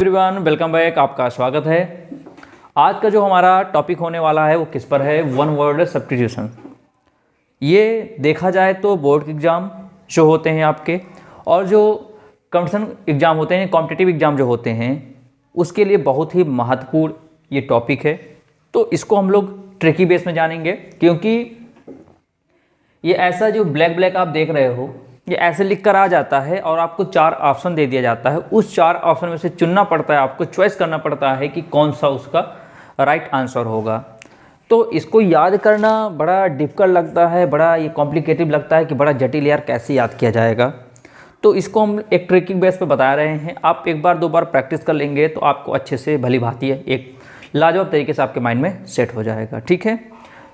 Everyone, welcome back. आपका स्वागत है। आज का जो हमारा टॉपिक होने वाला है वो किस पर है? One word substitution. ये देखा जाए तो बोर्ड एग्ज़ाम जो होते हैं आपके और जो कंपटीशन एग्ज़ाम होते हैं, कॉम्पिटिटिव एग्ज़ाम जो होते हैं, उसके लिए बहुत ही महत्वपूर्ण ये टॉपिक है। तो इसको हम लोग ट्रिकी बेस में जानेंगे, क्योंकि ये ऐसा जो ब्लैक आप देख रहे हो, ये ऐसे लिख कर आ जाता है और आपको 4 ऑप्शन दे दिया जाता है। उस 4 ऑप्शन में से चुनना पड़ता है, आपको चॉइस करना पड़ता है कि कौन सा उसका राइट आंसर होगा। तो इसको याद करना बड़ा डिफिकल्ट लगता है, बड़ा ये कॉम्प्लिकेटेड लगता है कि बड़ा जटिल, यार कैसे याद किया जाएगा। तो इसको हम एक ट्रिकिंग बेस पे बता रहे हैं। आप एक बार 2 बार प्रैक्टिस कर लेंगे तो आपको अच्छे से भली भांति एक लाजवाब तरीके से आपके माइंड में सेट हो जाएगा। ठीक है,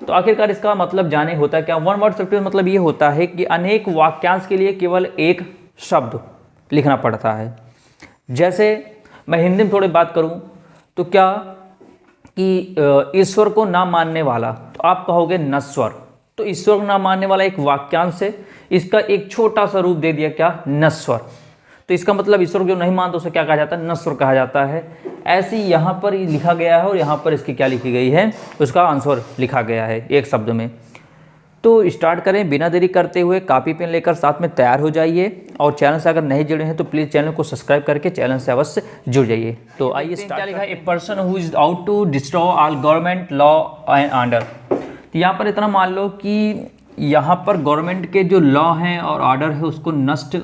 तो आखिरकार इसका मतलब जाने होता है क्या? वन वर्ड सब्स्टिट्यूशन मतलब ये होता है कि अनेक वाक्यांश के लिए केवल एक शब्द लिखना पड़ता है। जैसे मैं हिंदी में थोड़ी बात करूं तो क्या कि ईश्वर को ना मानने वाला, तो आप कहोगे नश्वर। तो ईश्वर को ना मानने वाला एक वाक्यांश है, इसका एक छोटा सा रूप दे दिया क्या? नश्वर। तो इसका मतलब ईश्वर को जो नहीं मानता उसे क्या कहा जाता है? नश्वर कहा जाता है। ऐसे ही यहाँ पर लिखा गया है और यहाँ पर इसकी क्या लिखी गई है? उसका आंसर लिखा गया है एक शब्द में। तो स्टार्ट करें बिना देरी करते हुए। कॉपी पेन लेकर साथ में तैयार हो जाइए और चैनल से अगर नहीं जुड़े हैं तो प्लीज़ चैनल को सब्सक्राइब करके चैनल से अवश्य जुड़ जाइए। तो आइए क्या लिखा है? A person who is out to destroy all government law and order. तो यहाँ पर इतना मान लो कि यहाँ पर गवर्नमेंट के जो लॉ हैं और ऑर्डर है उसको नष्ट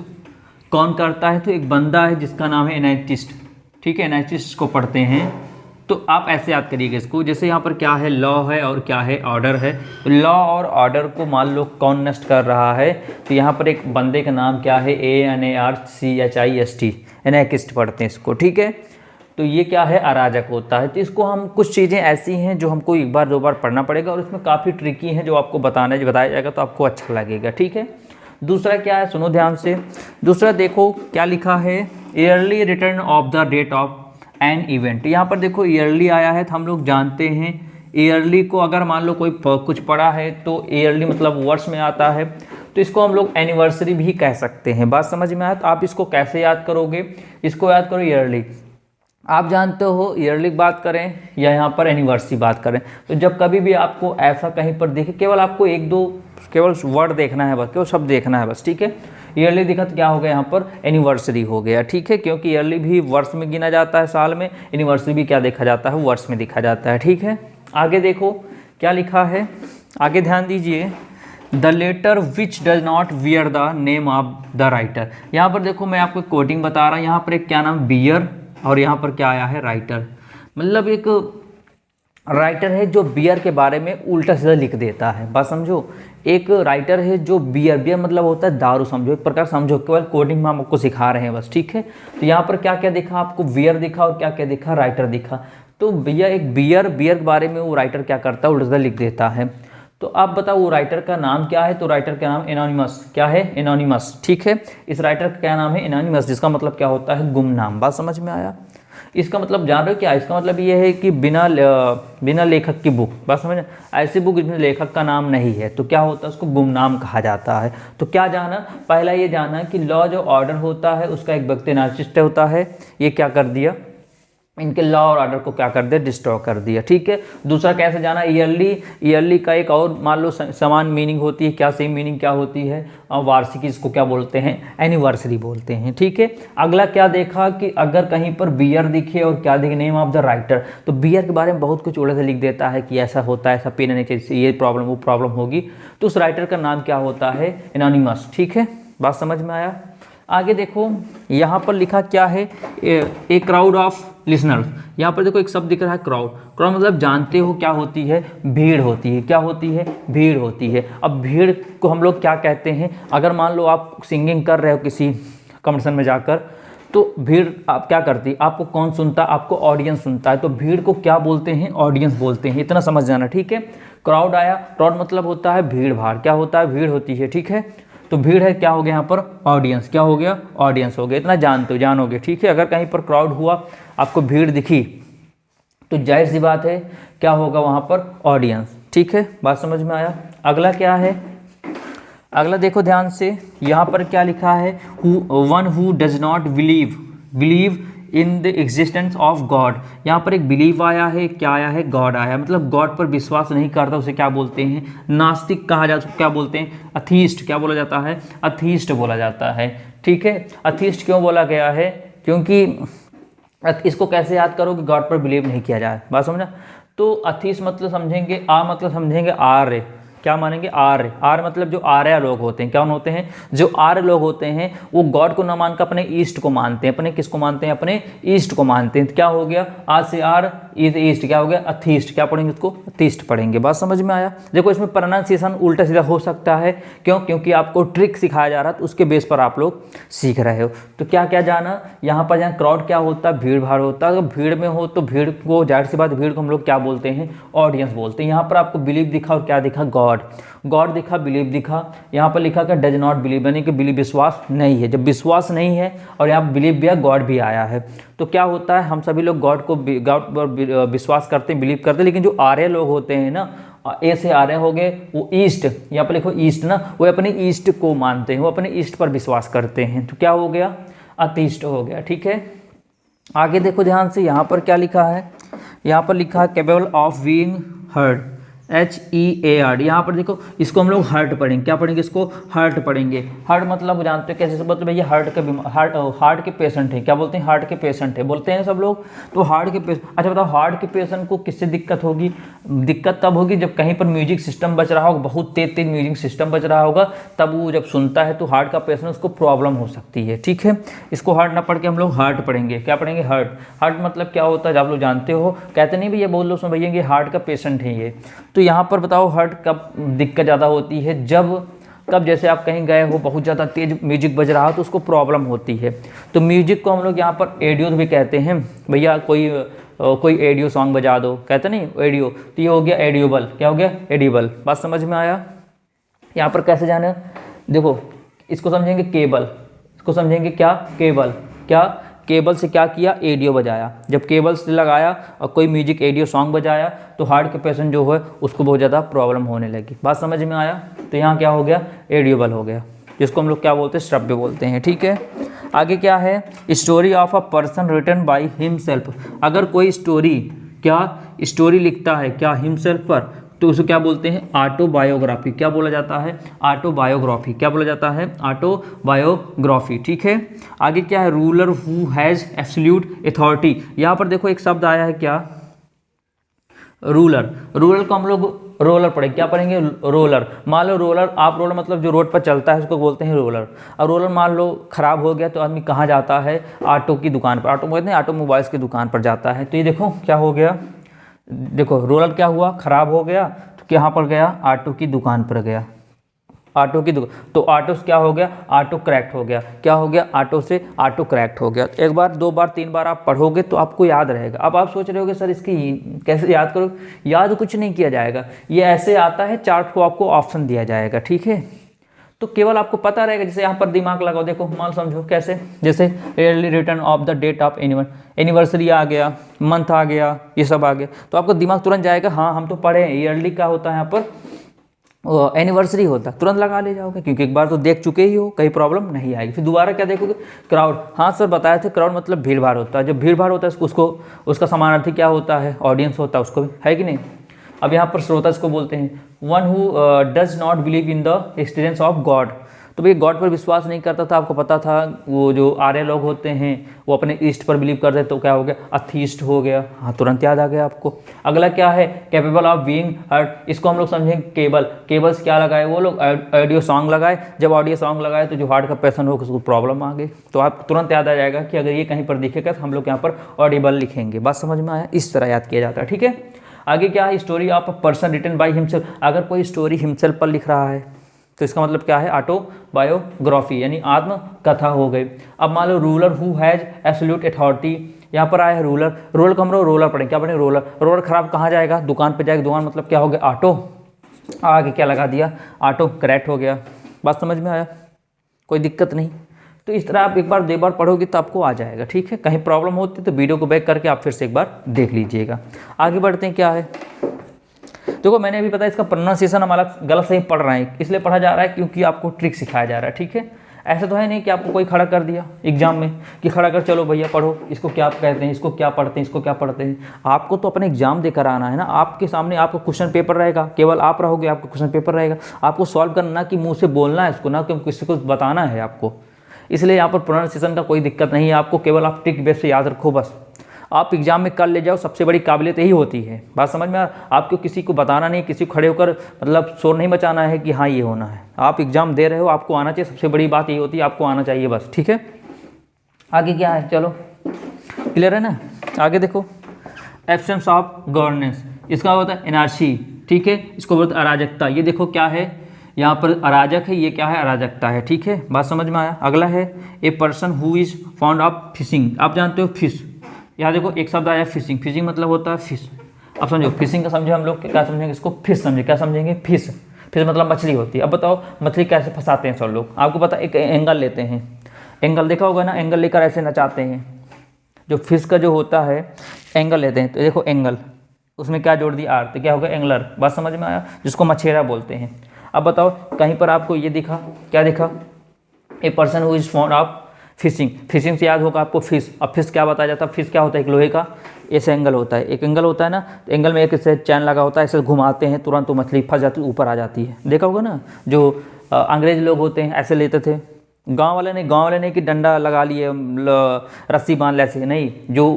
कौन करता है? तो एक बंदा है जिसका नाम है एनार्किस्ट। ठीक है, एनार्किस्ट को पढ़ते हैं। तो आप ऐसे याद करिएगा इसको। जैसे यहाँ पर क्या है? लॉ है और क्या है? ऑर्डर है। तो लॉ और ऑर्डर को मान लो कौन नष्ट कर रहा है? तो यहाँ पर एक बंदे का नाम क्या है? ANARCHIST, एनार्किस्ट पढ़ते हैं इसको। ठीक है, तो ये क्या है? अराजक होता है। तो इसको हम कुछ चीज़ें ऐसी हैं जो हमको एक बार 2 बार पढ़ना पड़ेगा और इसमें काफ़ी ट्रिकी हैं जो आपको बताया जाएगा तो आपको अच्छा लगेगा। ठीक है, दूसरा क्या है? सुनो ध्यान से। दूसरा देखो क्या लिखा है? Yearly return of the date of an event. यहाँ पर देखो ईयरली आया है तो हम लोग जानते हैं ईयरली को अगर मान लो कोई कुछ पढ़ा है तो ईयरली मतलब वर्ष में आता है, तो इसको हम लोग एनिवर्सरी भी कह सकते हैं। बात समझ में आया? तो आप इसको कैसे याद करोगे? इसको याद करो ईयरली। आप जानते हो ईयरली बात करें या यहाँ पर एनिवर्सरी बात करें, तो जब कभी भी आपको ऐसा कहीं पर दिखे, केवल आपको 1-2 केवल वर्ड देखना है बस, केवल शब्द देखना है बस। ठीक है, ईयरली दिखा तो क्या हो गया? यहाँ पर एनिवर्सरी हो गया। ठीक है, क्योंकि ईयरली भी वर्ष में गिना जाता है साल में, एनिवर्सरी भी क्या देखा जाता है? वर्ष में देखा जाता है। ठीक है, आगे देखो क्या लिखा है, आगे ध्यान दीजिए। The letter which does not wear the name of the writer. यहाँ पर देखो मैं आपको कोटिंग बता रहा हूँ। यहाँ पर एक क्या नाम? बियर, और यहाँ पर क्या आया है? राइटर। मतलब एक राइटर है जो बियर के बारे में उल्टा सीधा लिख देता है। बात समझो, एक राइटर है जो बियर मतलब होता है दारू, समझो एक प्रकार समझो, केवल कोडिंग में हम आपको सिखा रहे हैं बस। ठीक है, तो यहाँ पर क्या क्या दिखा आपको? बियर दिखा और क्या क्या दिखा? राइटर दिखा। तो भैया एक बियर के बारे में वो राइटर क्या करता है? उल्टा सीधा लिख देता है। तो आप बताओ वो राइटर का नाम क्या है? तो राइटर का नाम एनोनिमस। क्या है? एनोनिमस। ठीक है, इस राइटर का क्या नाम है? एनोनिमस, जिसका मतलब क्या होता है? गुमनाम। बात समझ में आया? इसका मतलब जान रहे हो क्या? इसका मतलब ये है कि बिना लेखक की बुक। बात समझ, ऐसी बुक जिसमें लेखक का नाम नहीं है तो क्या होता है? उसको गुमनाम कहा जाता है। तो क्या जाना? पहला ये जाना कि लॉ जो ऑर्डर होता है उसका एक व्यक्ति एनार्किस्ट होता है। ये क्या कर दिया? इनके लॉ और ऑर्डर को क्या कर दिया? डिस्ट्रॉय कर दिया। ठीक है, दूसरा कैसे जाना? ईयरली का एक और मान लो समान मीनिंग होती है। क्या सेम मीनिंग क्या होती है? वार्षिकी, इसको क्या बोलते हैं? एनिवर्सरी बोलते हैं। ठीक है, अगला क्या देखा कि अगर कहीं पर बियर दिखे और क्या दिखे? Name of the writer. तो बियर के बारे में बहुत कुछ उल्टा से लिख देता है कि ऐसा होता है, ऐसा पीना नहीं चाहिए, ये प्रॉब्लम वो प्रॉब्लम होगी। तो उस राइटर का नाम क्या होता है? एनोनिमस। ठीक है, बात समझ में आया? आगे देखो यहाँ पर लिखा क्या है? A crowd of listeners. यहाँ पर देखो एक शब्द दिख रहा है क्राउड। क्राउड मतलब जानते हो क्या होती है? भीड़ होती है। क्या होती है? भीड़ होती है। अब भीड़ को हम लोग क्या कहते हैं? अगर मान लो आप सिंगिंग कर रहे हो किसी कॉम्पिटिशन में जाकर, तो भीड़ आप क्या करती है? आपको कौन सुनता? आपको ऑडियंस सुनता है। तो भीड़ को क्या बोलते हैं? ऑडियंस बोलते हैं। इतना समझ जाना। ठीक है, क्राउड आया, क्राउड मतलब होता है भीड़ भाड़। क्या होता है? भीड़ होती है। ठीक है, तो भीड़ है, क्या हो गया यहाँ पर? ऑडियंस। क्या हो गया? ऑडियंस हो गया। इतना जानोगे। ठीक है, अगर कहीं पर क्राउड हुआ, आपको भीड़ दिखी, तो जाहिर सी बात है क्या होगा वहाँ पर? ऑडियंस। ठीक है, बात समझ में आया? अगला क्या है? अगला देखो ध्यान से, यहाँ पर क्या लिखा है? One who does not believe in the existence of God. यहाँ पर एक बिलीव आया है, क्या आया है, गॉड आया है। मतलब गॉड पर विश्वास नहीं करता उसे क्या बोलते हैं, नास्तिक कहा जाता है। क्या बोलते हैं, अथीस्ट। क्या बोला जाता है, अथीस्ट बोला जाता है। ठीक है, अथीस्ट क्यों बोला गया है, क्योंकि इसको कैसे याद करो कि गॉड पर बिलीव नहीं किया जाए, बात समझा। तो अथीस्ट मतलब समझेंगे, मतलब समझेंगे आर्य। क्या मानेंगे, आर्य। आर्य मतलब जो आर्य लोग होते हैं, क्या होते हैं, जो आर्य लोग होते हैं वो गॉड को न मानकर अपने ईस्ट को मानते हैं। अपने किसको मानते हैं, अपने ईस्ट को मानते हैं। तो क्या हो गया, आज से आर इज ईस्ट, क्या हो गया, अथीस्ट। क्या पढ़ेंगे उसको, अथीस्ट पढ़ेंगे। बात समझ में आया। देखो इसमें प्रोनाउंसिएशन उल्टा सीधा हो सकता है, क्यों, क्योंकि आपको ट्रिक सिखाया जा रहा है, तो उसके बेस पर आप लोग सीख रहे हो। तो क्या क्या जाना, यहाँ पर जहाँ क्राउड क्या होता है, भीड़ भाड़ होता है। अगर भीड़ में हो तो भीड़ को, जाहिर सी बात, भीड़ को हम लोग क्या बोलते हैं, ऑडियंस बोलते हैं। यहाँ पर आपको बिलीव दिखा और क्या दिखा, गॉड। गॉड दिखा, बिलीव दिखा। यहाँ पर लिखा क्या, डज नॉट बिलीव, यानी कि बिलीव विश्वास नहीं है। जब विश्वास नहीं है और यहाँ बिलीव भी है, गॉड भी आया है, तो क्या होता है, हम सभी लोग गॉड पर विश्वास करते हैं, बिलीव करते हैं। लेकिन जो आर्य लोग होते हैं ना, ए से आर्य हो गए, वो ईस्ट, यहाँ पर लिखो ईस्ट ना, वो अपने ईस्ट को मानते हैं, वो अपने ईस्ट पर विश्वास करते हैं। तो क्या हो गया, अतीस्ट हो गया। ठीक है, आगे देखो ध्यान से, यहाँ पर क्या लिखा है, यहाँ पर लिखा है capable of being heard, HEARD। यहाँ पर देखो, इसको हम लोग हार्ट पढ़ेंगे। क्या पढ़ेंगे, इसको हार्ट पढ़ेंगे। हार्ट मतलब जानते हो कैसे, मतलब भैया हार्ट के पेशेंट है। क्या बोलते हैं, हार्ट के पेशेंट है, बोलते हैं सब लोग। तो हार्ट के पेशेंट, अच्छा बताओ, हार्ट के पेशेंट को किससे दिक्कत होगी, दिक्कत तब होगी जब कहीं पर म्यूजिक सिस्टम बज रहा होगा, बहुत तेज म्यूजिक सिस्टम बज रहा होगा, तब वो जब सुनता है तो हार्ट का पेशेंट, उसको प्रॉब्लम हो सकती है। ठीक है, इसको हार्ट ना पढ़ के हम लोग हार्ट पढ़ेंगे। क्या पढ़ेंगे, हार्ट। हार्ट मतलब क्या होता है, जब आप लोग जानते हो, कहते नहीं भैया, बोल लो सुन भैया, ये हार्ट का पेशेंट है ये। तो यहाँ पर बताओ, हार्ट कब दिक्कत ज़्यादा होती है, कब जैसे आप कहीं गए हो, बहुत ज़्यादा तेज म्यूजिक बज रहा हो तो उसको प्रॉब्लम होती है। तो म्यूजिक को हम लोग यहाँ पर एडियो भी कहते हैं। भैया कोई एडियो सॉन्ग बजा दो, कहते नहीं एडियो, तो ये हो गया एडियोबल। क्या हो गया, एडियोबल। बात समझ में आया। यहाँ पर कैसे जाना, देखो इसको समझेंगे केबल, इसको समझेंगे क्या, केबल। क्या, केबल से क्या किया, एडियो बजाया। जब केबल से लगाया और कोई म्यूजिक एडियो सॉन्ग बजाया तो हार्ट के पेशेंट जो है उसको बहुत ज़्यादा प्रॉब्लम होने लगी। बात समझ में आया। तो यहाँ क्या हो गया, एडियोबल हो गया, जिसको हम लोग क्या बोलते हैं, श्रव्य बोलते हैं। ठीक है, आगे क्या है, story of a person written by himself. अगर कोई स्टोरी, क्या स्टोरी लिखता है, क्या, हिमसेल्फ पर, तो उसे क्या बोलते हैं, ऑटोबायोग्राफी। क्या बोला जाता है, ऑटोबायोग्राफी। क्या बोला जाता है, ऑटोबायोग्राफी। ठीक है, आगे क्या है, ruler who has absolute authority. यहाँ पर देखो एक शब्द आया है, क्या, रूलर। रूलर को हम लोग रोलर पढ़ेंगे। क्या पढ़ेंगे, रोलर। मान लो रोलर, आप रोलर मतलब जो रोड पर चलता है उसको बोलते हैं रोलर। और रोलर मान लो खराब हो गया तो आदमी कहाँ जाता है, ऑटो की दुकान पर, ऑटोमोबाइल्स की दुकान पर जाता है। तो ये देखो क्या हो गया, देखो रोलर क्या हुआ, खराब हो गया, तो कहाँ पर गया, ऑटो की दुकान पर गया, ऑटो की दुकान। तो ऑटो से क्या हो गया, ऑटो क्रैक्ट हो गया। क्या हो गया, ऑटो से ऑटो क्रैक्ट हो गया। एक बार, दो बार, तीन बार आप पढ़ोगे तो आपको याद रहेगा। अब आप सोच रहे होगे सर इसकी कैसे याद करो, याद कुछ नहीं किया जाएगा, ये ऐसे आता है, चार्ट को आपको ऑप्शन दिया जाएगा। ठीक है, तो केवल आपको पता रहेगा। जैसे यहाँ पर दिमाग लगाओ, देखो मान समझो कैसे, जैसे yearly return of the date of anyone, anniversary आ गया, मंथ आ गया, ये सब आ गया, तो आपको दिमाग तुरंत जाएगा, हाँ हम तो पढ़े हैं, ईयरली का होता है यहाँ पर एनिवर्सरी होता है, तुरंत लगा ले जाओगे, क्योंकि एक बार तो देख चुके ही हो, कहीं प्रॉब्लम नहीं आएगी। फिर दोबारा क्या देखोगे, क्राउड। हाँ सर बताए थे, क्राउड मतलब भीड़ भाड़ होता है। जब भीड़ भाड़ होता है उसको, उसका समानार्थी क्या होता है, ऑडियंस होता है, उसको भी, है कि नहीं। अब यहाँ पर श्रोता इसको बोलते हैं, one who does not believe in the experience of God. तो भाई गॉड पर विश्वास नहीं करता था, आपको पता था, वो जो आर्य लोग होते हैं वो अपने ईस्ट पर बिलीव करते, तो क्या हो गया, अथीस्ट हो गया। हाँ तुरंत याद आ गया आपको। अगला क्या है, कैपेबल ऑफ बीइंग हर्ट। इसको हम लोग समझेंगे केबल। केबल से क्या लगाए, वो लोग ऑडियो सॉन्ग लगाए। जब ऑडियो सॉन्ग लगाए तो जो हार्ट का पेशेंट हो उसको प्रॉब्लम आ गई, तो आप तुरंत याद आ जाएगा कि अगर ये कहीं पर दिखेगा तो हम लोग यहाँ पर ऑडिबल लिखेंगे। बात समझ में आया, इस तरह याद किया जाता है। ठीक है, आगे क्या है, story of a person written by himself. अगर कोई स्टोरी हिमसेल्फ पर लिख रहा है तो इसका मतलब क्या है, ऑटोबायोग्राफी, यानी आत्म कथा हो गई। अब मान लो ruler who has absolute authority, यहाँ पर आया है रूलर। रूलर को हम लोग रोलर पढ़ेंगे। क्या पढ़ेंगे, रोलर। रोलर खराब कहाँ जाएगा, दुकान पे जाएगा। दुकान मतलब क्या हो गया, ऑटो। आगे क्या लगा दिया, ऑटो करेक्ट हो गया। बात समझ में आया, कोई दिक्कत नहीं। तो इस तरह आप एक बार दो बार पढ़ोगे तो आपको आ जाएगा। ठीक है, कहीं प्रॉब्लम होती है तो वीडियो को बैक करके आप फिर से एक बार देख लीजिएगा। आगे बढ़ते हैं, क्या है, देखो मैंने अभी पता है इसका प्रोनाउंसिएशन हमारा गलत सही पढ़ रहे हैं, इसलिए पढ़ा जा रहा है क्योंकि आपको ट्रिक सिखाया जा रहा है। ठीक है, ऐसा तो है नहीं कि आपको कोई खड़ा कर दिया एग्जाम में कि खड़ा कर चलो भैया पढ़ो, इसको क्या कहते हैं, इसको क्या पढ़ते हैं, इसको क्या पढ़ते हैं। आपको तो अपने एग्जाम देकर आना है ना, आपके सामने आपका क्वेश्चन पेपर रहेगा, केवल आप रहोगे, आपका क्वेश्चन पेपर रहेगा, आपको सॉल्व करना कि मुँह से बोलना है इसको, ना कि किसी को बताना है आपको। इसलिए यहाँ पर प्रोनाउंसिएशन का कोई दिक्कत नहीं है आपको, केवल आप ट्रिक बेस से याद रखो बस। आप एग्जाम में कर ले जाओ, सबसे बड़ी काबिलियत यही होती है। बात समझ में आपको किसी को बताना नहीं, किसी को खड़े होकर मतलब शोर नहीं मचाना है कि हाँ ये होना है। आप एग्जाम दे रहे हो, आपको आना चाहिए, सबसे बड़ी बात यही होती है, आपको आना चाहिए बस। ठीक है, आगे क्या है, चलो क्लियर है ना। आगे देखो, एब्सेंस ऑफ गवर्नेंस, इसका होता है एनार्ची। ठीक है, इसको बोलते हैं अराजकता। ये देखो क्या है, यहाँ पर अराजक है, ये क्या है, अराजकता है। ठीक है, बात समझ में आया। अगला है a person who is found of fishing. आप जानते हो फिश, यहाँ देखो एक शब्द आया फिशिंग। फिशिंग मतलब होता है फिश। अब समझो फिशिंग का समझे हम लोग क्या समझेंगे, इसको फिश समझे, क्या समझेंगे, फिश। फिश मतलब मछली होती है। अब बताओ मछली कैसे फंसाते हैं सब लोग, आपको पता है, एक एंगल लेते हैं, एंगल देखा होगा ना, एंगल लेकर ऐसे नचाते हैं। जो फिश का जो होता है एंगल लेते हैं, तो देखो एंगल, उसमें क्या जोड़ दिया, आर, तो क्या होगा, एंगलर। बात समझ में आया, जिसको मछेरा बोलते हैं। अब बताओ कहीं पर आपको ये दिखा, क्या दिखा, ए person who is found of fishing. Fishing से याद होगा आपको फिश। अब फिश क्या बताया जाता है, फिश क्या होता है, एक लोहे का ऐसे एंगल होता है, एक एंगल होता है ना, तो एंगल में एक ऐसे चैन लगा होता है, ऐसे घुमाते हैं, तुरंत तो मछली फंस जाती है, ऊपर आ जाती है। देखा होगा ना, जो अंग्रेज लोग होते हैं ऐसे लेते थे। गांव वाले नहीं कि डंडा लगा लिए, रस्सी बांध ऐसे नहीं, जो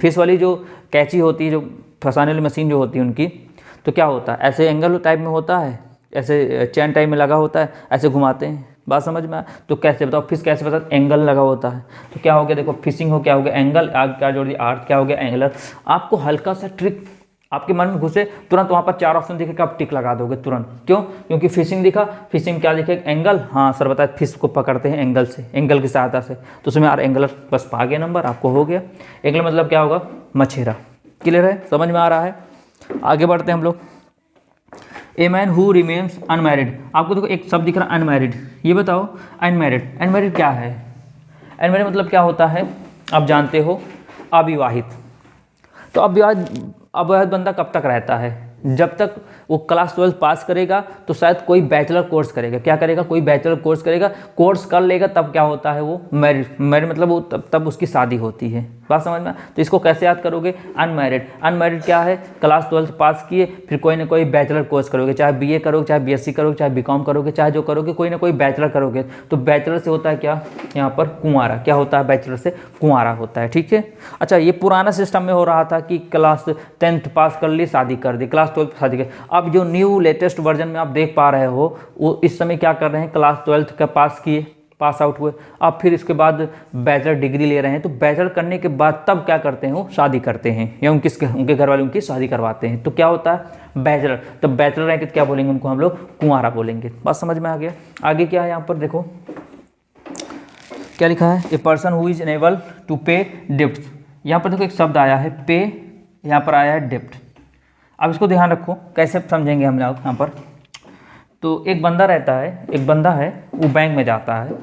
फिश वाली जो कैची होती है, जो फंसाने वाली मशीन जो होती है उनकी, तो क्या होता है, ऐसे एंगल टाइप में होता है, ऐसे चैन टाइप में लगा होता है, ऐसे घुमाते हैं। बात समझ में आया। तो कैसे बताओ, फिश कैसे बताओ, एंगल लगा होता है। तो क्या हो गया, देखो फिशिंग हो, क्या हो गया, एंगल, आग क्या जोड़ दिया, आर्ट, क्या हो गया, एंगलर। आपको हल्का सा ट्रिक आपके मन में घुसे, तुरंत वहाँ पर 4 ऑप्शन दिखेगा, आप टिक लगा दोगे तुरंत। क्यों, क्योंकि फिशिंग दिखा, फिशिंग क्या दिखेगा, एंगल। हाँ सर बताए, फिश को पकड़ते हैं एंगल से, एंगल की सहायता से, तो उसमें यार एंगलर, बस आ गया नंबर, आपको हो गया। एंगल मतलब क्या होगा, मछेरा। क्लियर है, समझ में आ रहा है। आगे बढ़ते हैं हम लोग। A man who remains unmarried. आपको देखो एक शब्द दिख रहा है अनमैरिड, ये बताओ अनमैरिड, अनमैरिड क्या है, अनमैरिड मतलब क्या होता है, आप जानते हो, अविवाहित। तो अविवाहित बंदा कब तक रहता है, जब तक वो क्लास 12 पास करेगा, तो शायद कोई बैचलर कोर्स करेगा। क्या करेगा, कोई बैचलर कोर्स करेगा, कोर्स कर लेगा, तब क्या होता है, वो मैरिड। मैरिड मतलब वो तब उसकी शादी होती है। बात समझ में। तो इसको कैसे याद करोगे, अनमैरिड। अनमैरिड क्या है, क्लास 12 पास किए, फिर कोई ना कोई बैचलर कोर्स करोगे, चाहे बीए करोगे, चाहे बीएससी करोगे, चाहे बीकॉम करोगे, चाहे जो करोगे, कोई ना कोई बैचलर करोगे। तो बैचलर से होता है क्या, यहाँ पर कुंवारा। क्या होता है, बैचलर से कुंवारा होता है। ठीक है, अच्छा ये पुराना सिस्टम में हो रहा था कि क्लास 10th पास कर ली, शादी कर दी, क्लास 12 शादी कर। अब जो न्यू लेटेस्ट वर्जन में आप देख पा रहे हो, वो इस समय क्या कर रहे हैं, क्लास 12th का पास किए, पास आउट हुए, अब फिर इसके बाद बैचलर डिग्री ले रहे हैं। तो बैचलर करने के बाद तब क्या करते हैं, वो शादी करते हैं, या उनके घर वाले उनकी शादी करवाते हैं। तो क्या होता है, बैचलर। तो बैचलर रहेंगे तो क्या बोलेंगे, उनको हम लोग कुंवारा बोलेंगे। बात समझ में आ गया। आगे क्या है, यहाँ पर देखो क्या लिखा है, a person who is unable to pay डेप्ट। यहाँ पर देखो एक शब्द आया है पे, यहाँ पर आया है डेप्ट। अब इसको ध्यान रखो, कैसे समझेंगे हम लोग यहाँ पर। तो एक बंदा रहता है, एक बंदा है, वो बैंक में जाता है।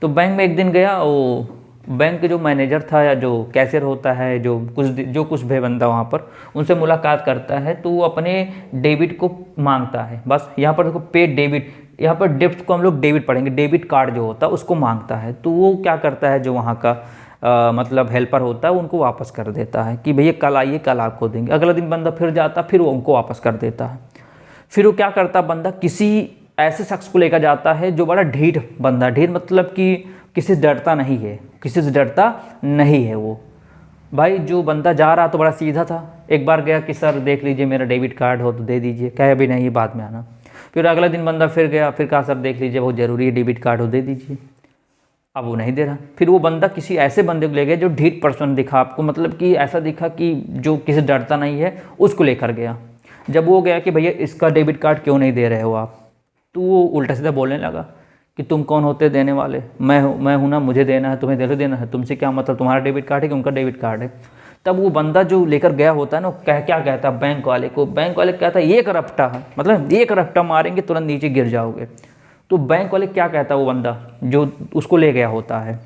तो बैंक में एक दिन गया, वो बैंक के जो मैनेजर था या जो कैशियर होता है, जो कुछ भी बंदा वहाँ पर, उनसे मुलाकात करता है। तो वो अपने डेबिट को मांगता है। बस यहाँ पर देखो पे डेबिट, यहाँ पर डेब्ट को हम लोग डेबिट पढ़ेंगे, डेबिट कार्ड जो होता है उसको मांगता है। तो वो क्या करता है, जो वहाँ का मतलब हेल्पर होता है, उनको वापस कर देता है कि भैया कल आइए, कल आपको देंगे। अगला दिन बंदा फिर जाता, फिर वो उनको वापस कर देता है। फिर वो क्या करता, बंदा किसी ऐसे शख्स को लेकर जाता है जो बड़ा ढीठ बंदा, ढीठ मतलब कि किसी से डरता नहीं है, किसी से डरता नहीं है वो। भाई जो बंदा जा रहा तो बड़ा सीधा था, एक बार गया कि सर देख लीजिए मेरा डेबिट कार्ड हो तो दे दीजिए, कहे अभी नहीं बाद में आना। फिर अगला दिन बंदा फिर गया, फिर कहा सर देख लीजिए बहुत ज़रूरी है, डेबिट कार्ड हो दे दीजिए। अब वो नहीं दे रहा। फिर वो बंदा किसी ऐसे बंदे को ले गया जो ढीठ पर्सन दिखा आपको, मतलब कि ऐसा दिखा कि जो किसी से डरता नहीं है, उसको लेकर गया। जब वो गया कि भैया इसका डेबिट कार्ड क्यों नहीं दे रहे हो आप, तो वो उल्टा सीधा बोलने लगा कि तुम कौन होते देने वाले, मैं हूँ ना, मुझे देना है, तुम्हें देना है, तुमसे क्या मतलब, तुम्हारा डेबिट कार्ड है कि उनका डेबिट कार्ड है। तब वो बंदा जो लेकर गया होता है ना, क्या कहता है बैंक वाले को, बैंक वाले कहता है एक रफ्ता है, मतलब एक रफ्ता मारेंगे तुरंत नीचे गिर जाओगे। तो बैंक वाले क्या कहता है, वो बंदा जो उसको ले गया होता है,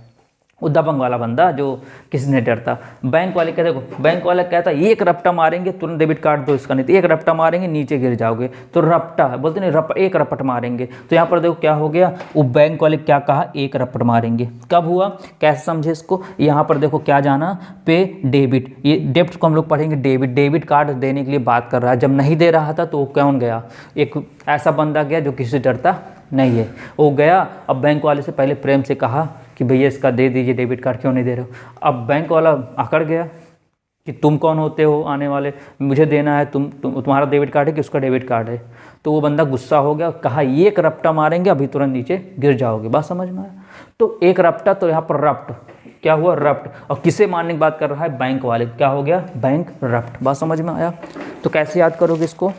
वो दबंग वाला बंदा जो किसी नहीं डरता। बैंक वाले कहते, देखो बैंक वाला कहता है एक रपटा मारेंगे तुरंत डेबिट कार्ड दो इसका, नहीं तो एक रपटा मारेंगे नीचे गिर जाओगे, तो रपटा बोलते नहीं एक रपट मारेंगे। तो यहाँ पर देखो क्या हो गया, वो बैंक वाले क्या कहा, एक रपट मारेंगे। कब हुआ, कैसे समझे इसको, यहाँ पर देखो क्या जाना, पे डेबिट, ये डेबिट को हम लोग पढ़ेंगे डेबिट, डेबिट कार्ड देने के लिए बात कर रहा है। जब नहीं दे रहा था तो वो कौन गया, एक ऐसा बंदा गया जो किसी से डरता नहीं है, वो गया। अब बैंक वाले से पहले प्रेम से कहा कि भैया इसका दे दीजिए डेबिट कार्ड, क्यों नहीं दे रहे हो। अब बैंक वाला अकड़ गया कि तुम कौन होते हो आने वाले, मुझे देना है, तुम्हारा डेबिट कार्ड है कि उसका डेबिट कार्ड है। तो वो बंदा गुस्सा हो गया, कहा एक रपटा मारेंगे अभी तुरंत नीचे गिर जाओगे। बात समझ में आया, तो एक रपटा, तो यहाँ पर रप्ट क्या हुआ, रप्ट। और किसे मारने की बात कर रहा है, बैंक वाले, क्या हो गया, बैंक रप्ट। बात समझ में आया। तो कैसे याद करोगे इसको,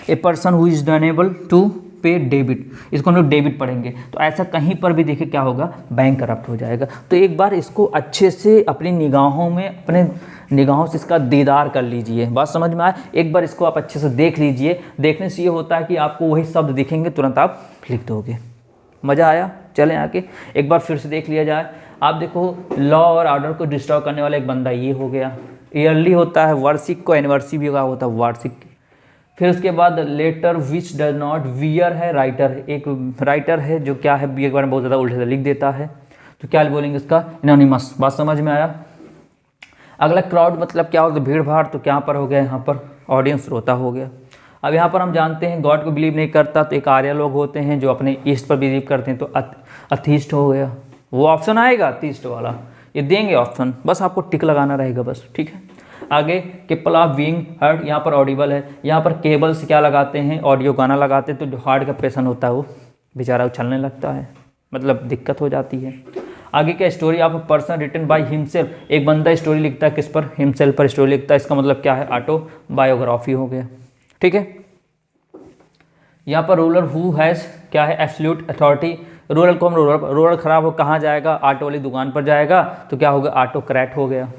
a person who is unable to pay debit, इसको हम लोग डेबिट पढ़ेंगे। तो ऐसा कहीं पर भी देखिए क्या होगा, बैंक करप्ट हो जाएगा। तो एक बार इसको अच्छे से अपनी निगाहों में, अपने निगाहों से इसका दीदार कर लीजिए। बात समझ में आए, एक बार इसको आप अच्छे से देख लीजिए। देखने से ये होता है कि आपको वही शब्द दिखेंगे, तुरंत आप लिख दोगे। मज़ा आया, चलें आके एक बार फिर से देख लिया जाए। आप देखो, लॉ और ऑर्डर को डिस्ट्रॉय करने वाला एक बंदा ये हो गया। ईयरली होता है, वार्षिक को एनिवर्सरी भी होता है वार्षिक। फिर उसके बाद letter which does not, wear है, राइटर, एक राइटर है जो क्या है, एक बार में बहुत ज़्यादा उल्टे से लिख देता है, तो क्या बोलेंगे इसका, एनोनिमस। बात समझ में आया। अगला क्राउड मतलब क्या होता है, भीड़ भाड़, तो क्या पर हो गया, यहाँ पर ऑडियंस, श्रोता हो गया। अब यहाँ पर हम जानते हैं गॉड को बिलीव नहीं करता, तो एक आर्य लोग होते हैं जो अपने ईस्ट पर बिलीव करते हैं, तो अथीस्ट हो गया। वो ऑप्शन आएगा अथीस्ट वाला, ये देंगे ऑप्शन, बस आपको टिक लगाना रहेगा बस, ठीक है। आगे केपल ऑफ बीइंग हर्ड, यहाँ पर ऑडिबल है। यहाँ पर केबल से क्या लगाते हैं, ऑडियो गाना लगाते हैं, तो जो हार्ट का पेशेंट होता है वो बेचारा उछलने लगता है, मतलब दिक्कत हो जाती है। आगे क्या, story of a person written by himself, एक बंदा स्टोरी लिखता है किस पर, हिमसेल्फ पर स्टोरी लिखता है, इसका मतलब क्या है, ऑटो बायोग्राफी हो गया, ठीक है। यहाँ पर रूलर हु हैज़ क्या है, एब्सोल्यूट अथॉरिटी। रूरल को हम रूरल खराब हो कहाँ जाएगा, ऑटो वाली दुकान पर जाएगा, तो क्या हो गया, ऑटोक्रेट हो गया।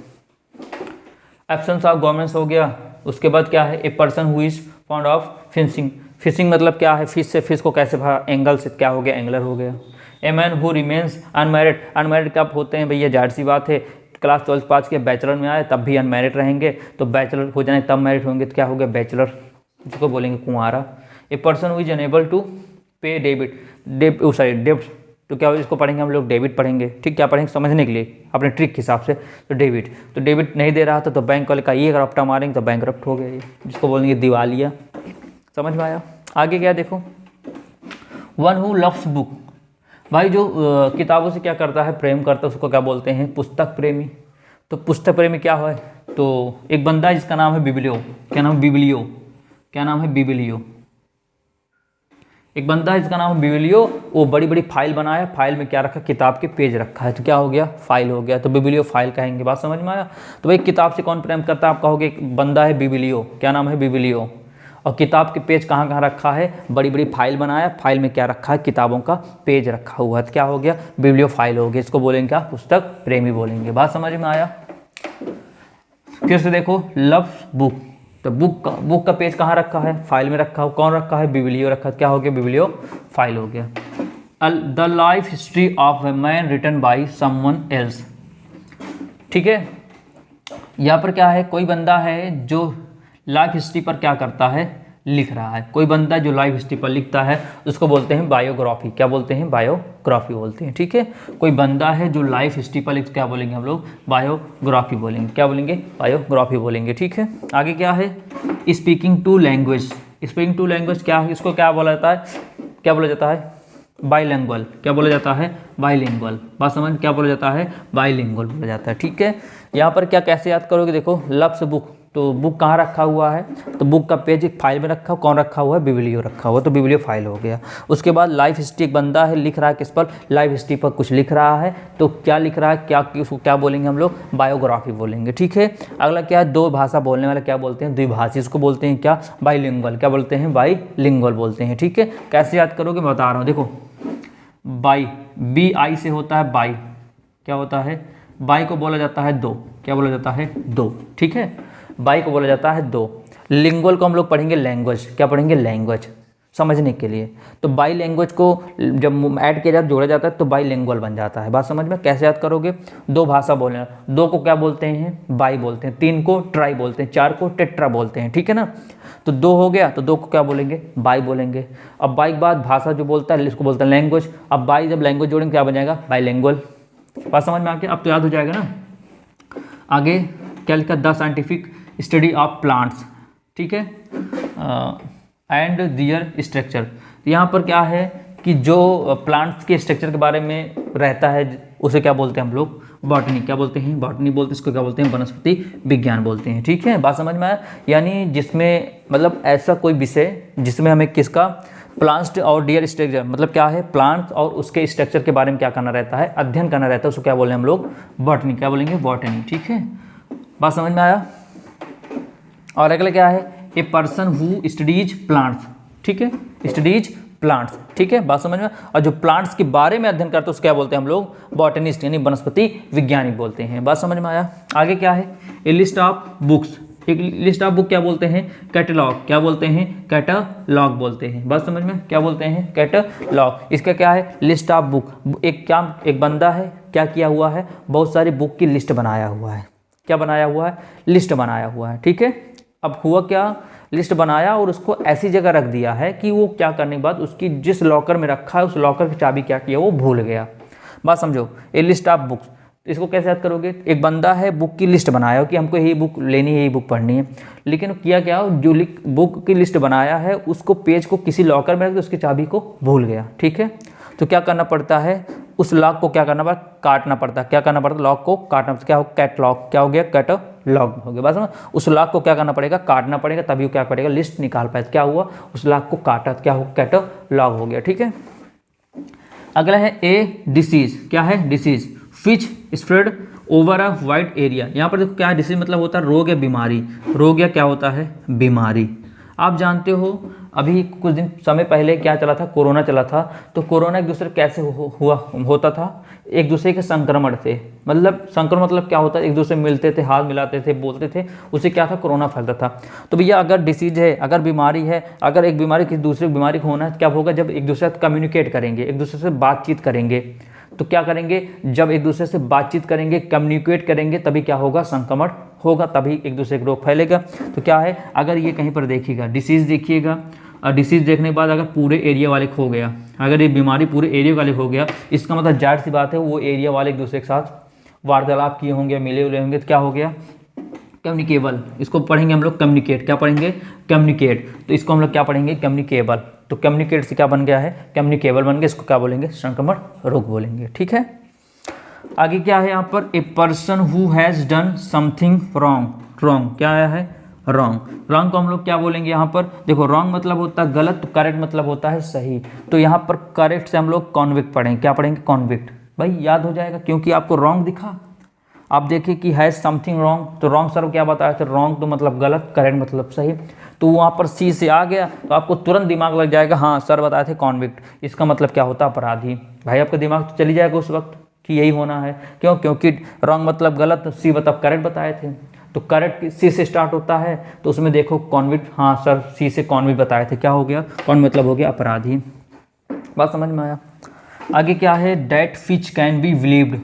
एब्सेंस ऑफ गवर्नमेंट्स हो गया। उसके बाद क्या है, a person who is fond of fishing, fishing मतलब क्या है, फिश से, फिश को कैसे एंगल से क्या हो गया, एंगलर हो गया। A man who remains unmarried, unmarried कब होते हैं भैया, जाहिर सी बात है, क्लास 12 पास के बैचलर में आए तब भी अनमैरिड रहेंगे, तो बैचलर हो जाने तब मैरिड होंगे, तो क्या हो गया, बैचलर, जिसको बोलेंगे कुंवारा। A person who is unable to pay debit, डेब्ट, तो क्या इसको पढ़ेंगे हम लोग, डेबिट पढ़ेंगे, ठीक। क्या पढ़ेंगे समझने के लिए अपने ट्रिक के हिसाब से, तो डेबिट, तो डेबिट नहीं दे रहा था तो बैंक वाले का ये रफ्टा मारेंगे तो बैंक रफ्ट हो गया, ये जिसको बोलेंगे दिवालिया। समझ में आया। आगे क्या देखो, वन हु लव्स बुक, भाई जो किताबों से क्या करता है, प्रेम करता है, उसको क्या बोलते हैं, पुस्तक प्रेमी। तो पुस्तक प्रेमी क्या है, तो एक बंदा है जिसका नाम है बिबलियो, क्या नाम है, बिबलियो, क्या नाम है, बिबलियो। एक बंदा है जिसका नाम है बिबलियो, वो बड़ी बड़ी फाइल बनाया, फाइल में क्या रखा, किताब के पेज रखा है, तो क्या हो गया, फाइल हो गया, तो बिबलियो फाइल कहेंगे। बात समझ में आया। तो भाई किताब से कौन प्रेम करता है, आप कहोगे एक बंदा है बिबलियो, क्या नाम है, बिबलियो, और किताब के पेज कहाँ कहाँ रखा है, बड़ी बड़ी फाइल बनाया, फाइल में क्या रखा है, किताबों का पेज रखा हुआ है, तो क्या हो गया, बिबलियो फाइल हो गया, इसको बोलेंगे क्या, पुस्तक प्रेमी बोलेंगे। बात समझ में आया। फिर से देखो, लव्स बुक, तो बुक का पेज कहाँ रखा है, फाइल में रखा हो, कौन रखा है, बिबलियो रखा, क्या हो गया, बिबलियो फाइल हो गया। The life history of a man written by someone else, ठीक है। यहाँ पर क्या है, कोई बंदा है जो लाइफ हिस्ट्री पर क्या करता है, लिख रहा है। कोई बंदा जो लाइफ हिस्ट्री पर लिखता है उसको बोलते हैं बायोग्राफी, क्या बोलते हैं, बायोग्राफी बोलते हैं, ठीक है। कोई बंदा है जो लाइफ हिस्ट्री पर लिख, क्या बोलेंगे हम लोग, बायोग्राफी बोलेंगे, क्या बोलेंगे, बायोग्राफी बोलेंगे, ठीक है। आगे क्या है, speaking two language, speaking two language क्या है, इसको क्या बोला जाता है, क्या बोला जाता है, बाइलिंगुअल, क्या बोला जाता है, बाइलिंगुअल। बात समझ, क्या बोला जाता है, बाइलिंगुअल बोला जाता है, ठीक है। यहाँ पर क्या कैसे याद करोगे, देखो लफ्स बुक, तो बुक कहाँ रखा हुआ है, तो बुक का पेज एक फाइल में रखा, कौन रखा हुआ है, बिबलियो रखा हुआ, तो बिबलियो फाइल हो गया। उसके बाद लाइफ हिस्ट्री, एक बंदा है लिख रहा है किस पर, लाइफ हिस्ट्री पर कुछ लिख रहा है, तो क्या लिख रहा है, क्या उसको क्या बोलेंगे हम लोग, बायोग्राफी बोलेंगे, ठीक है। अगला क्या है, दो भाषा बोलने वाले क्या बोलते हैं, द्विभाषी, इसको बोलते हैं क्या, बाइलिंगुअल, क्या बोलते हैं, बाइलिंगुअल बोलते हैं, ठीक है। कैसे याद करोगे मैं बता रहा हूँ, देखो बाई, बी आई से होता है बाई, क्या होता है, बाई को बोला जाता है दो, क्या बोला जाता है, दो, ठीक है। बाई को बोला जाता है दो। लिंगुअल को हम लोग पढ़ेंगे लैंग्वेज, क्या पढ़ेंगे, लैंग्वेज, समझने के लिए। तो बाई लैंग्वेज को जब ऐड किया जाता जोड़ा जाता है तो बाई लैंग्वल बन जाता है। बात समझ में? कैसे याद करोगे? दो भाषा बोलना, दो को क्या बोलते हैं? बाई बोलते हैं, तीन को ट्राई बोलते हैं, चार को टेट्रा बोलते हैं, ठीक है ना। तो दो हो गया तो दो को क्या बोलेंगे? बाई बोलेंगे। अब बाई के बाद भाषा जो बोलता है इसको बोलते हैं लैंग्वेज। अब बाई जब लैंग्वेज जोड़ेंगे क्या बन जाएगा? बाई लैंग्वल। बात समझ में आ गया? अब तो याद हो जाएगा ना। आगे क्या लिखा? The scientific study of plants, ठीक है, एंड दियर स्ट्रक्चर। यहाँ पर क्या है कि जो प्लांट्स के स्ट्रक्चर के बारे में रहता है उसे क्या बोलते हैं हम लोग? बॉटनी। क्या बोलते हैं? बॉटनी बोलते हैं। इसको क्या बोलते हैं? वनस्पति विज्ञान बोलते हैं, ठीक है। बात समझ में आया? यानी जिसमें मतलब ऐसा कोई विषय जिसमें हमें किसका? प्लांट्स और डियर स्ट्रक्चर, मतलब क्या है? प्लांट्स और उसके स्ट्रक्चर के बारे में क्या करना रहता है? अध्ययन करना रहता है। उसको क्या बोले हम लोग? बॉटनी। क्या बोलेंगे? बॉटनी, ठीक है। बात समझ में आया? और अगला क्या है? A person who studies plants, ठीक है, स्टडीज प्लांट्स, ठीक है। बात समझ में? और जो प्लांट्स के बारे में अध्ययन करते हैं उसको क्या बोलते हैं हम लोग? बॉटनिस्ट, यानी वनस्पति वैज्ञानिक बोलते हैं। बात समझ में आया? आगे क्या है? ए लिस्ट ऑफ बुक्स। एक लिस्ट ऑफ बुक क्या बोलते हैं? कैटलॉग। क्या बोलते हैं? कैटलॉग बोलते हैं। बात समझ में? क्या बोलते हैं? कैटलॉग। इसका क्या है? List of book. एक बंदा है, क्या किया हुआ है? बहुत सारी बुक की लिस्ट बनाया हुआ है। क्या बनाया हुआ है? लिस्ट बनाया हुआ है, ठीक है। अब हुआ क्या? लिस्ट बनाया और उसको ऐसी जगह रख दिया है कि वो क्या करने के बाद उसकी जिस लॉकर में रखा है उस लॉकर की चाबी क्या किया? वो भूल गया। बात समझो? ए लिस्ट ऑफ बुक्स। इसको कैसे याद करोगे? एक बंदा है, बुक की लिस्ट बनाया हो कि हमको यही बुक लेनी है, यही बुक पढ़नी है, लेकिन किया क्या? जो बुक की लिस्ट बनाया है उसको पेज को किसी लॉकर में रख के उसकी चाबी को भूल गया, ठीक है। तो क्या करना पड़ता है? उस लॉक को क्या करना पड़ता? काटना पड़ता है। क्या करना पड़ता? लॉक को काटना पड़ता। क्या हो? कैटलॉग। क्या हो गया? कैटलॉग हो गया। बस उस लॉक को क्या करना पड़ेगा? काटना पड़ेगा, तभी वो क्या पड़ेगा? लिस्ट निकाल पाए। क्या हुआ? उस लॉक को काटा, क्या हो? कैटलॉग हो गया, ठीक है। अगला है ए डिसीज। क्या है? Disease which spread over a wide area. यहाँ पर देखो क्या है? डिसीज मतलब होता है रोग या बीमारी। रोग या क्या होता है? बीमारी। आप जानते हो अभी कुछ दिन समय पहले क्या चला था? कोरोना चला था। तो कोरोना एक दूसरे कैसे होता था? एक दूसरे के संक्रमण से। मतलब संक्रमण मतलब क्या होता है? एक दूसरे मिलते थे, हाथ मिलाते थे, बोलते थे, उससे क्या था? कोरोना फैलता था। तो भैया अगर डिसीज है, अगर बीमारी है, अगर एक बीमारी किसी दूसरे बीमारी को होना है, क्या होगा? जब एक दूसरे से कम्युनिकेट करेंगे, एक दूसरे से बातचीत करेंगे, तो क्या करेंगे? जब एक दूसरे से बातचीत करेंगे, कम्युनिकेट करेंगे, तभी क्या होगा? संक्रमण होगा, तभी एक दूसरे को रोग फैलेगा। तो क्या है? अगर ये कहीं पर देखिएगा, डिसीज़ देखिएगा, और डिसीज़ देखने के बाद अगर पूरे एरिया वाले को हो गया, अगर ये बीमारी पूरे एरिया वाले हो गया, इसका मतलब जाहिर सी बात है वो एरिया वाले एक दूसरे के साथ वार्तालाप किए होंगे, मिले हुए होंगे, तो क्या हो गया? कम्युनिकेबल। इसको पढ़ेंगे हम लोग कम्युनिकेट। क्या पढ़ेंगे? कम्युनिकेट। तो इसको हम लोग क्या पढ़ेंगे? कम्युनिकेबल। तो कम्युनिकेट से क्या बन गया है? कम्युनिकेबल बन गया। इसको क्या बोलेंगे? संक्रमण रोग बोलेंगे, ठीक है। आगे क्या है यहाँ पर? ए person who has done something wrong. Wrong क्या आया है? रॉन्ग। रॉन्ग को हम लोग क्या बोलेंगे यहाँ पर? देखो रॉन्ग मतलब होता है गलत, तो करेक्ट मतलब होता है सही। तो यहाँ पर करेक्ट से हम लोग कॉन्विक्ट पढ़ेंगे। क्या पढ़ेंगे? कॉन्विक्ट। भाई याद हो जाएगा क्योंकि आपको रॉन्ग दिखा। आप देखिए कि हैज़ समथिंग रॉन्ग, तो रॉन्ग सर क्या बताया था? रॉन्ग तो मतलब गलत, करेक्ट मतलब सही। तो वहाँ पर सी से आ गया तो आपको तुरंत दिमाग लग जाएगा, हाँ सर बताए थे कॉन्विक्ट, इसका मतलब क्या होता है? अपराधी। भाई आपका दिमाग तो चली जाएगा उस वक्त कि यही होना है। क्यों? क्योंकि रॉन्ग मतलब गलत, तो सी मतलब करेक्ट बताए थे। तो करेक्ट सी से स्टार्ट होता है, तो उसमें देखो कॉन्विक्ट, हाँ सर सी से कॉन्विक्ट बताए थे, क्या हो गया? कॉन्विक्ट मतलब हो गया अपराधी। बात समझ में आया? आगे क्या है? That Fitch can be believed.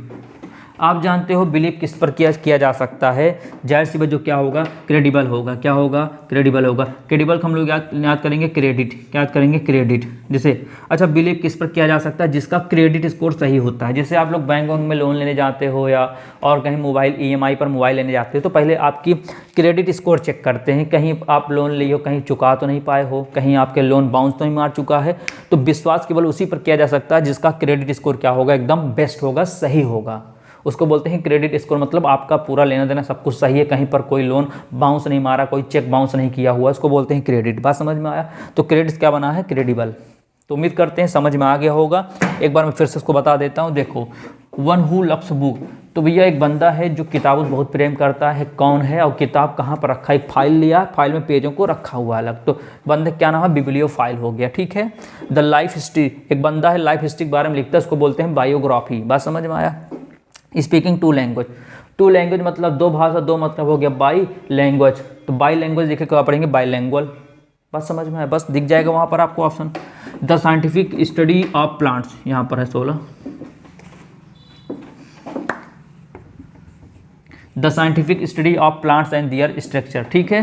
आप जानते हो बिलीव किस पर किया जा सकता है? जाहिर सी बात जो क्या होगा? क्रेडिबल होगा। क्या होगा? क्रेडिबल होगा। क्रेडिबल को हम लोग याद करेंगे क्रेडिट। क्या याद करेंगे? क्रेडिट। जैसे अच्छा बिलीव किस पर किया जा सकता है? जिसका क्रेडिट स्कोर सही होता है। जैसे आप लोग बैंक में लोन लेने जाते हो या और कहीं मोबाइल EMI पर मोबाइल लेने जाते हो, तो पहले आपकी क्रेडिट स्कोर चेक करते हैं। कहीं आप लोन लिए हो, कहीं चुका तो नहीं पाए हो, कहीं आपके लोन बाउंस तो नहीं मार चुका है। तो विश्वास केवल उसी पर किया जा सकता है जिसका क्रेडिट स्कोर क्या होगा? एकदम बेस्ट होगा, सही होगा। उसको बोलते हैं क्रेडिट स्कोर। मतलब आपका पूरा लेना देना सब कुछ सही है, कहीं पर कोई लोन बाउंस नहीं मारा, कोई चेक बाउंस नहीं किया हुआ, इसको बोलते हैं क्रेडिट। बात समझ में आया? तो क्रेडिट क्या बना है? क्रेडिबल। तो उम्मीद करते हैं समझ में आ गया होगा। एक बार मैं फिर से इसको बता देता हूँ। देखो वन हु लव्स बुक, तो भैया एक बंदा है जो किताबों से बहुत प्रेम करता है। कौन है? और किताब कहाँ पर रखा है? एक फाइल लिया, फाइल में पेजों को रखा हुआ अलग, तो बंदे क्या नाम है? बिब्लियोफाइल हो गया, ठीक है। द लाइफ हिस्ट्री, एक बंदा है लाइफ हिस्ट्री के बारे में लिखता है, उसको बोलते हैं बायोग्राफी। बात समझ में आया? Speaking two language. Two language मतलब दो भाषा, दो मतलब हो गया बाई लैंग्वेज। तो बाई लैंग्वेज लिखे क्या पढ़ेंगे? Bilingual. बात समझ में आया? बस दिख जाएगा वहाँ पर आपको option, the scientific study of plants, यहाँ पर है 16, the scientific study of plants and their structure. ठीक है,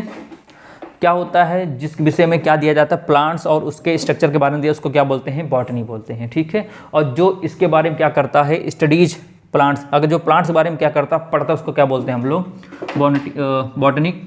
क्या होता है, जिस विषय में क्या दिया जाता है, प्लांट्स और उसके स्ट्रक्चर के बारे में दिया, उसको क्या बोलते हैं, बॉटनी बोलते हैं। ठीक है, और जो इसके बारे में क्या करता है, स्टडीज प्लांट्स, अगर जो प्लांट्स के बारे में क्या करता पढ़ता है उसको क्या बोलते हैं हम लोग, बॉटनिक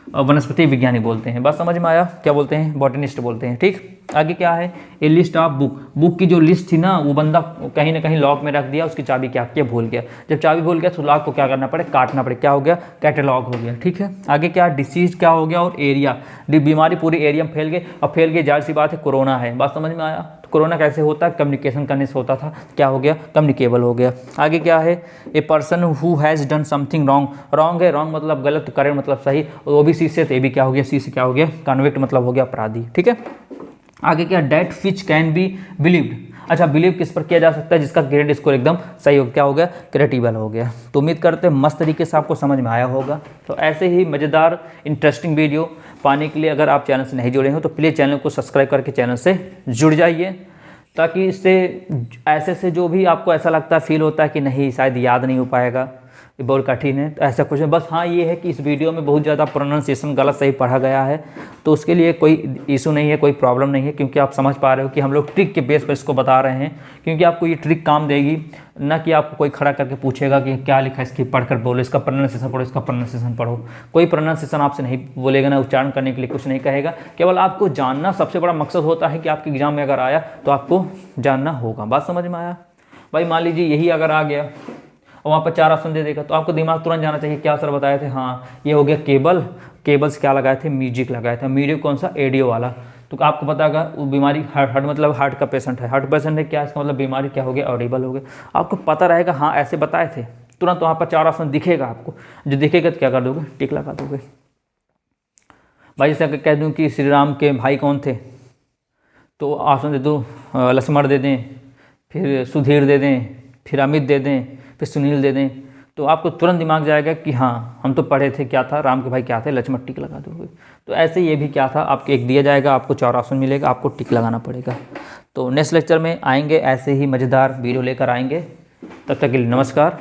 वनस्पति विज्ञानी बोलते हैं। बात समझ में आया? क्या बोलते हैं, बॉटनिस्ट बोलते हैं। ठीक, आगे क्या है, ए लिस्ट ऑफ बुक की जो लिस्ट थी ना, वो बंदा कहीं ना कहीं लॉक में रख दिया, उसकी चाबी क्या किया, भूल गया। जब चाबी भूल गया तो लॉक को क्या करना पड़े, काटना पड़े, क्या हो गया, कैटलॉग हो गया। ठीक है, आगे क्या, डिसीज क्या हो गया, और एरिया, बीमारी पूरे एरिया में फैल गई। अब फैल गई, जाहिर सी बात है कोरोना है। बात समझ में आया? तो कोरोना कैसे होता है, कम्युनिकेशन करने से होता था, क्या हो गया, कम्युनिकेबल हो गया। आगे क्या है, a person who has done something wrong, wrong है, रॉन्ग मतलब गलत, करेक्ट मतलब सही, और वो भी सी से, तो ये भी क्या हो गया, सी से क्या हो गया, कन्विक्ट मतलब हो गया अपराधी। ठीक है, आगे क्या, that which can be believed, अच्छा बिलीव किस पर किया जा सकता है, जिसका क्रेडिट स्कोर एकदम सही हो, क्या हो गया, क्रेडिबल हो गया। तो उम्मीद करते हैं मस्त तरीके से आपको समझ में आया होगा। तो ऐसे ही मज़ेदार इंटरेस्टिंग वीडियो पाने के लिए अगर आप चैनल से नहीं जुड़े हो तो प्लीज़ चैनल को सब्सक्राइब करके चैनल से जुड़ जाइए, ताकि इससे ऐसे से जो भी आपको ऐसा लगता है, फील होता है कि नहीं शायद याद नहीं हो पाएगा, ये बहुत कठिन है, तो ऐसा कुछ नहीं। बस हाँ ये है कि इस वीडियो में बहुत ज़्यादा प्रोनाउंसिएशन गलत सही पढ़ा गया है, तो उसके लिए कोई इशू नहीं है, कोई प्रॉब्लम नहीं है, क्योंकि आप समझ पा रहे हो कि हम लोग ट्रिक के बेस पर इसको बता रहे हैं, क्योंकि आपको ये ट्रिक काम देगी, ना कि आपको कोई खड़ा करके पूछेगा कि क्या लिखा है, इसकी पढ़कर बोलो, इसका प्रोनाउंसिएशन पढ़ो, इसका प्रोनाउंसिएशन पढ़ो। कोई प्रोनाउंसिएशन आपसे नहीं बोलेगा, ना उच्चारण करने के लिए कुछ नहीं कहेगा, केवल आपको जानना सबसे बड़ा मकसद होता है कि आपके एग्जाम में अगर आया तो आपको जानना होगा। बात समझ में आया भाई? मान लीजिए यही अगर आ गया और वहाँ पर 4 ऑप्शन दे देगा, तो आपको दिमाग तुरंत जाना चाहिए, क्या सर बताए थे, हाँ ये हो गया केबल, केबल से क्या लगाए थे, म्यूजिक लगाया था, म्यूजिक कौन सा, एडियो वाला। तो आपको पता होगा वो बीमारी हार्ट मतलब हार्ट का पेशेंट है, हार्ट पेशेंट है, क्या इसका मतलब बीमारी क्या हो गया, ऑडिबल हो गया। आपको पता रहेगा, हाँ ऐसे बताए थे, तुरंत वहाँ पर 4 ऑप्शन दिखेगा आपको, जो दिखेगा तो क्या कर दोगे, टिक लगा दोगे। भाई जैसे अगर कह दूँ कि श्री राम के भाई कौन थे, तो ऑप्शन दे दो, लक्ष्मण दे दें, फिर सुधीर दे दें, फिर अमित दे दें, फिर सुनील दे दें, तो आपको तुरंत दिमाग जाएगा कि हाँ हम तो पढ़े थे, क्या था, राम के भाई क्या थे, लक्ष्मण, टिक लगा दोगे। तो ऐसे ये भी क्या था, आपको एक दिया जाएगा, आपको 4 ऑप्शन मिलेगा, आपको टिक लगाना पड़ेगा। तो नेक्स्ट लेक्चर में आएंगे, ऐसे ही मज़ेदार वीडियो लेकर आएंगे। तब तक के लिए नमस्कार।